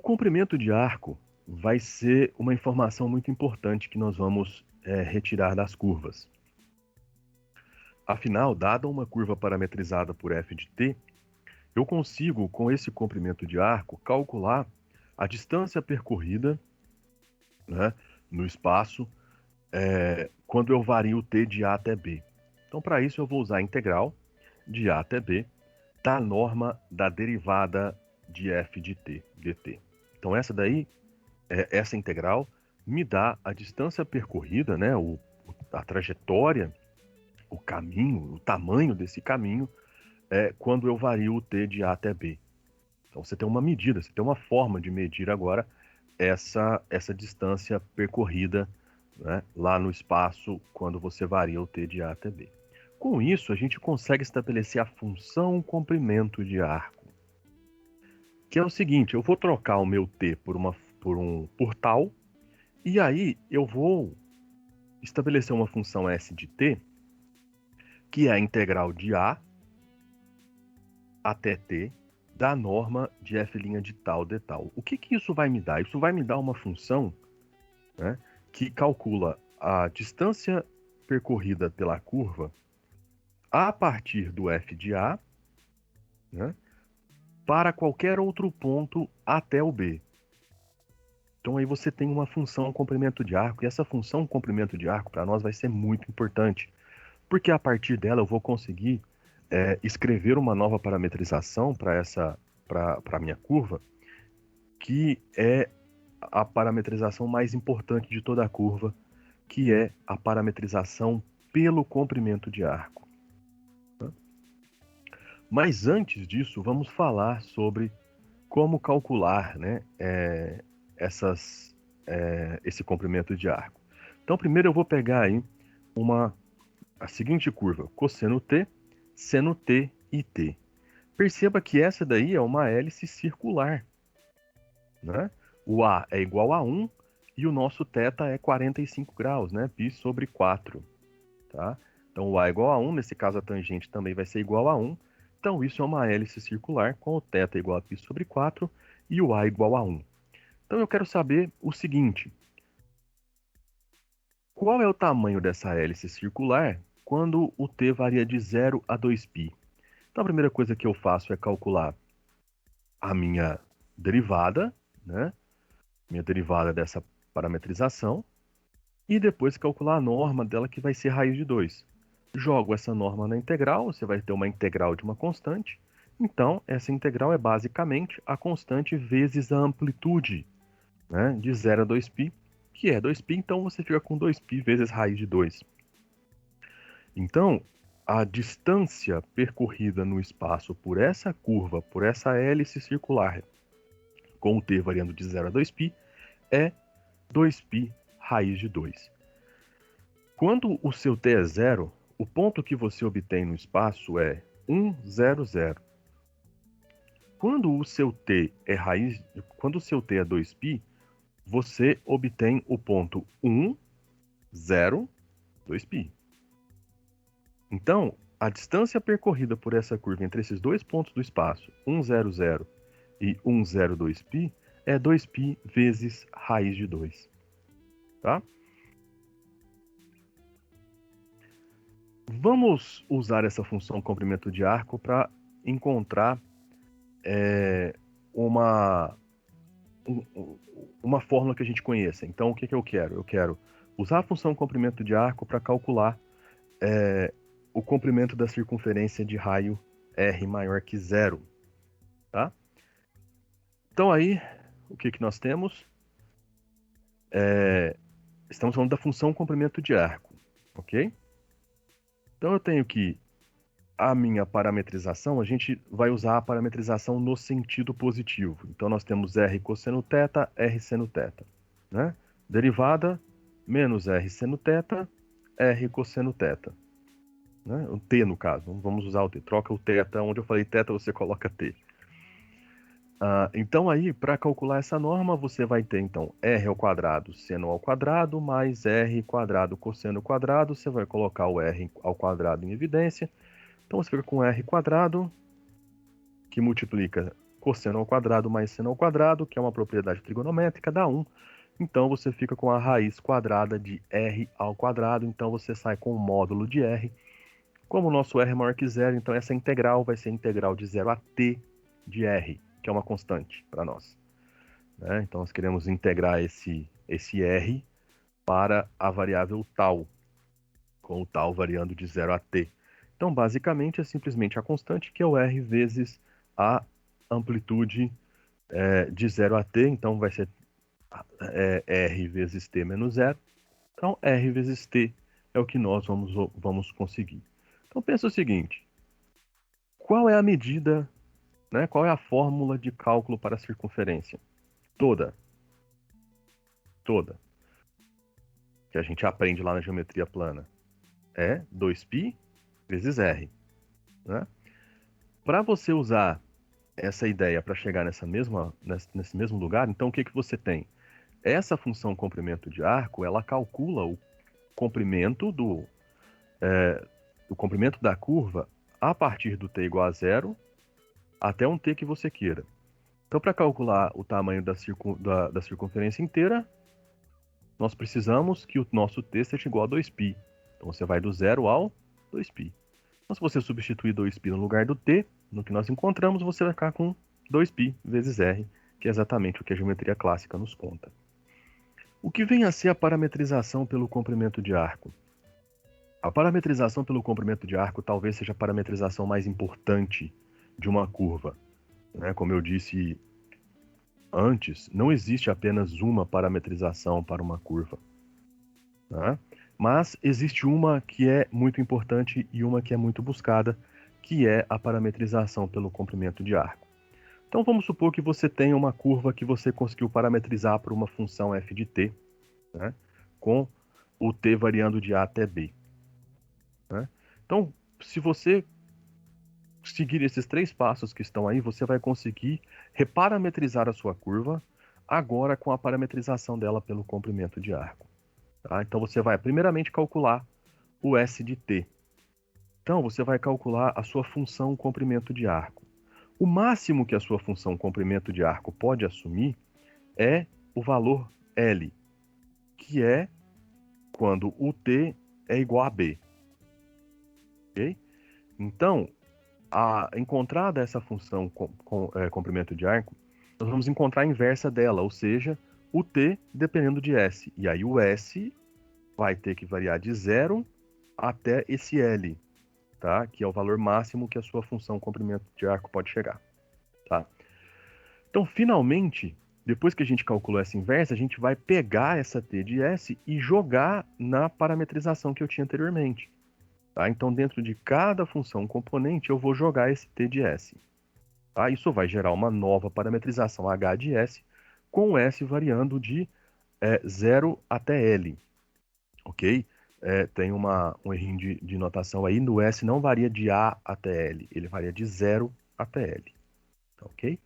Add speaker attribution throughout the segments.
Speaker 1: comprimento de arco vai ser uma informação muito importante que nós vamos retirar das curvas. Afinal, dada uma curva parametrizada por f de t, eu consigo, com esse comprimento de arco, calcular a distância percorrida, né, no espaço quando eu vario t de a até b. Então, para isso, eu vou usar a integral de a até b da norma da derivada de f de t, dt. Então, essa integral me dá a distância percorrida, né, a trajetória, o caminho, o tamanho desse caminho, quando eu vario o t de a até b. Então, você tem uma medida, você tem uma forma de medir agora essa distância percorrida, né, lá no espaço quando você varia o t de a até b. Com isso, a gente consegue estabelecer a função comprimento de arco, que é o seguinte: eu vou trocar o meu t por tal, e aí eu vou estabelecer uma função s de t, que é a integral de a até t da norma de f' de tal de tal. O que isso vai me dar? Isso vai me dar uma função, né, que calcula a distância percorrida pela curva a partir do f de a, né, para qualquer outro ponto até o b. Então aí você tem uma função comprimento de arco, e essa função comprimento de arco para nós vai ser muito importante, porque a partir dela eu vou conseguir escrever uma nova parametrização para a minha curva, que é a parametrização mais importante de toda a curva, que é a parametrização pelo comprimento de arco. Mas antes disso, vamos falar sobre como calcular, né, esse comprimento de arco. Então, primeiro eu vou pegar aí a seguinte curva: cosseno t, seno t e t. Perceba que essa daí é uma hélice circular, né? O A é igual a 1 e o nosso θ é 45 graus, né? Π sobre 4, tá? Então, o A é igual a 1, nesse caso a tangente também vai ser igual a 1. Então, isso é uma hélice circular com o θ igual a π sobre 4 e o A igual a 1. Então, eu quero saber o seguinte: qual é o tamanho dessa hélice circular quando o t varia de 0 a 2π? Então, a primeira coisa que eu faço é calcular a minha derivada, né? Minha derivada dessa parametrização, e depois calcular a norma dela, que vai ser raiz de 2. Jogo essa norma na integral, você vai ter uma integral de uma constante. Então, essa integral é basicamente a constante vezes a amplitude, né, de 0 a 2π, que é 2π, então você fica com 2π vezes raiz de 2. Então, a distância percorrida no espaço por essa curva, por essa hélice circular, com o t variando de 0 a 2π, é 2π raiz de 2. Quando o seu t é 0, o ponto que você obtém no espaço é 1, 0, 0. Quando o seu t é 2π, você obtém o ponto 1, 0, 2π. Então, a distância percorrida por essa curva entre esses dois pontos do espaço, 1, 0, 0 e 1, 0, 2π, é 2π vezes raiz de 2. Tá? Vamos usar essa função comprimento de arco para encontrar uma fórmula que a gente conheça. Então, o que eu quero? Eu quero usar a função comprimento de arco para calcular o comprimento da circunferência de raio R maior que 0. Tá? Então, aí, o que nós temos? Estamos falando da função comprimento de arco, ok? Então, eu tenho que a minha parametrização, a gente vai usar a parametrização no sentido positivo. Então, nós temos R cosseno θ, R seno θ. Né? Derivada, menos R seno θ, R cosseno θ. Né? O T, no caso. Vamos usar o T. Troca o θ. Onde eu falei θ, você coloca T. Então, aí, para calcular essa norma, você vai ter, então, R ao quadrado, seno ao quadrado, mais R quadrado, cosseno ao quadrado. Você vai colocar o R ao quadrado em evidência. Então, você fica com R quadrado, que multiplica cosseno ao quadrado mais seno ao quadrado, que é uma propriedade trigonométrica, dá 1. Então, você fica com a raiz quadrada de r ao quadrado. Então, você sai com o módulo de r. Como o nosso r é maior que zero, então essa integral vai ser a integral de 0 a t de r, que é uma constante para nós. Né? Então, nós queremos integrar esse r para a variável tal, com o tal variando de 0 a t. Então, basicamente, é simplesmente a constante, que é o r vezes a amplitude de 0 a t. Então, vai ser r vezes t menos 0. Então, r vezes t é o que nós vamos conseguir. Então, pensa o seguinte. Qual é a medida, né? Qual é a fórmula de cálculo para a circunferência? Toda. Que a gente aprende lá na geometria plana. É 2π vezes r. Né? Para você usar essa ideia para chegar nesse mesmo lugar, então o que você tem? Essa função comprimento de arco, ela calcula o comprimento o comprimento da curva a partir do t igual a 0 até um t que você queira. Então, para calcular o tamanho da circunferência inteira, nós precisamos que o nosso t seja igual a 2π. Então, você vai do 0 ao 2π. Então, se você substituir 2π no lugar do t, no que nós encontramos, você vai ficar com 2π vezes r, que é exatamente o que a geometria clássica nos conta. O que vem a ser a parametrização pelo comprimento de arco? A parametrização pelo comprimento de arco talvez seja a parametrização mais importante de uma curva. Né? Como eu disse antes, não existe apenas uma parametrização para uma curva. Né? Mas existe uma que é muito importante e uma que é muito buscada, que é a parametrização pelo comprimento de arco. Então vamos supor que você tenha uma curva que você conseguiu parametrizar por uma função f de t, né? Com o t variando de a até b. Né? Então, se você seguir esses 3 passos que estão aí, você vai conseguir reparametrizar a sua curva, agora com a parametrização dela pelo comprimento de arco. Tá? Então, você vai primeiramente calcular o S de t. Então, você vai calcular a sua função comprimento de arco. O máximo que a sua função comprimento de arco pode assumir é o valor L, que é quando o t é igual a b. Okay? Então, encontrada essa função comprimento de arco, nós vamos encontrar a inversa dela, ou seja, o t dependendo de s. E aí o s vai ter que variar de 0 até esse L, tá? Que é o valor máximo que a sua função comprimento de arco pode chegar. Tá? Então, finalmente, depois que a gente calculou essa inversa, a gente vai pegar essa t de s e jogar na parametrização que eu tinha anteriormente. Tá? Então, dentro de cada função componente, eu vou jogar esse t de s. Tá? Isso vai gerar uma nova parametrização h de s, com s variando de 0 até L. Ok? Tem um errinho de notação aí. No s não varia de a até L, ele varia de 0 até L. Tá, ok?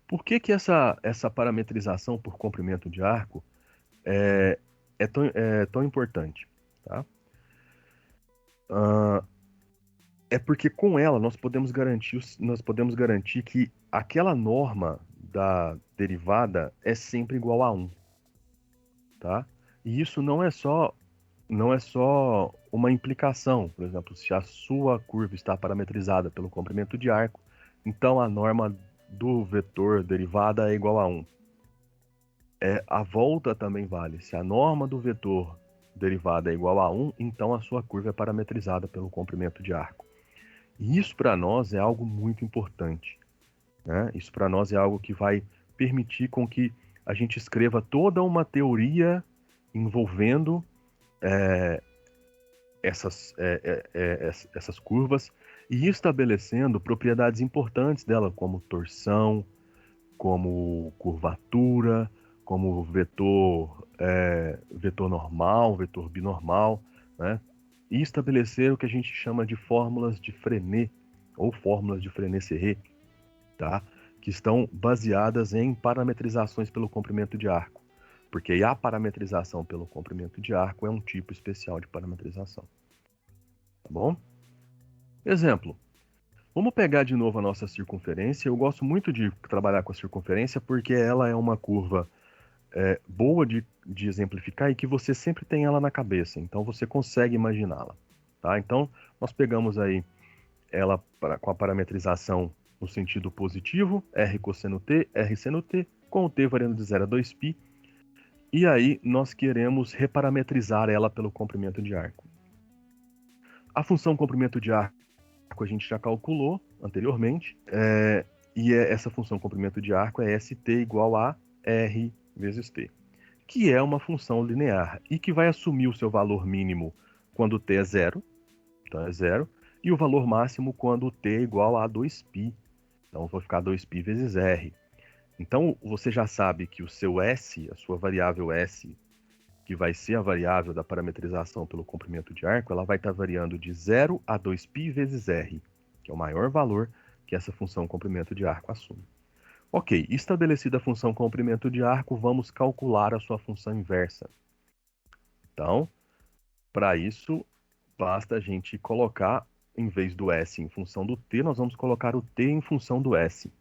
Speaker 1: Por que essa parametrização por comprimento de arco é tão importante? Tá? É porque com ela nós podemos garantir que aquela norma da derivada é sempre igual a 1. Tá? E isso não é só uma implicação. Por exemplo, se a sua curva está parametrizada pelo comprimento de arco, então a norma do vetor derivada é igual a 1. A volta também vale. Se a norma do vetor derivada é igual a 1, então a sua curva é parametrizada pelo comprimento de arco. E isso para nós é algo muito importante. Né? Isso para nós é algo que vai permitir com que a gente escreva toda uma teoria envolvendo essas curvas e estabelecendo propriedades importantes dela, como torção, como curvatura, como vetor normal, vetor binormal, né? E estabelecer o que a gente chama de fórmulas de Frenet, ou fórmulas de Frenet-Serret, tá? Que estão baseadas em parametrizações pelo comprimento de arco, porque a parametrização pelo comprimento de arco é um tipo especial de parametrização. Tá bom? Exemplo, Vamos pegar de novo a nossa circunferência. Eu gosto muito de trabalhar com a circunferência porque ela é uma curva boa de exemplificar e que você sempre tem ela na cabeça. Então você consegue imaginá-la. Tá? Então nós pegamos aí ela com a parametrização no sentido positivo, R cosseno T, R seno T, com o T variando de 0 a 2π. E aí nós queremos reparametrizar ela pelo comprimento de arco. A função comprimento de arco a gente já calculou anteriormente, e essa função comprimento de arco é ST igual a R vezes T, que é uma função linear e que vai assumir o seu valor mínimo quando T é zero, então é zero, e o valor máximo quando T é igual a 2π, então vai ficar 2π vezes R. Então você já sabe que o seu S, a sua variável S, que vai ser a variável da parametrização pelo comprimento de arco, ela vai estar variando de 0 a 2π vezes R, que é o maior valor que essa função comprimento de arco assume. Ok, estabelecida a função comprimento de arco, vamos calcular a sua função inversa. Então, para isso, basta a gente colocar, em vez do S em função do T, nós vamos colocar o T em função do S.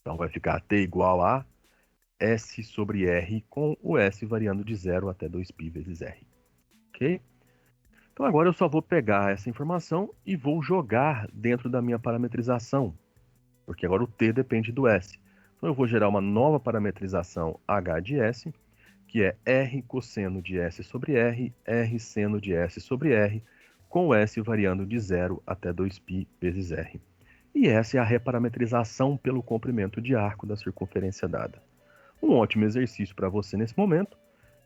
Speaker 1: Então vai ficar T igual a S sobre R, com o S variando de 0 até 2π vezes R. Ok? Então agora eu só vou pegar essa informação e vou jogar dentro da minha parametrização, porque agora o T depende do S. Então eu vou gerar uma nova parametrização H de S, que é R cosseno de S sobre R, R seno de S sobre R, com o S variando de 0 até 2π vezes R. E essa é a reparametrização pelo comprimento de arco da circunferência dada. Um ótimo exercício para você nesse momento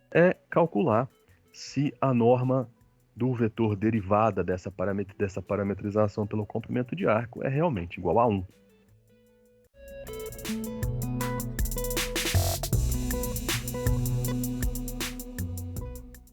Speaker 1: é calcular se a norma do vetor derivada dessa parametrização pelo comprimento de arco é realmente igual a 1.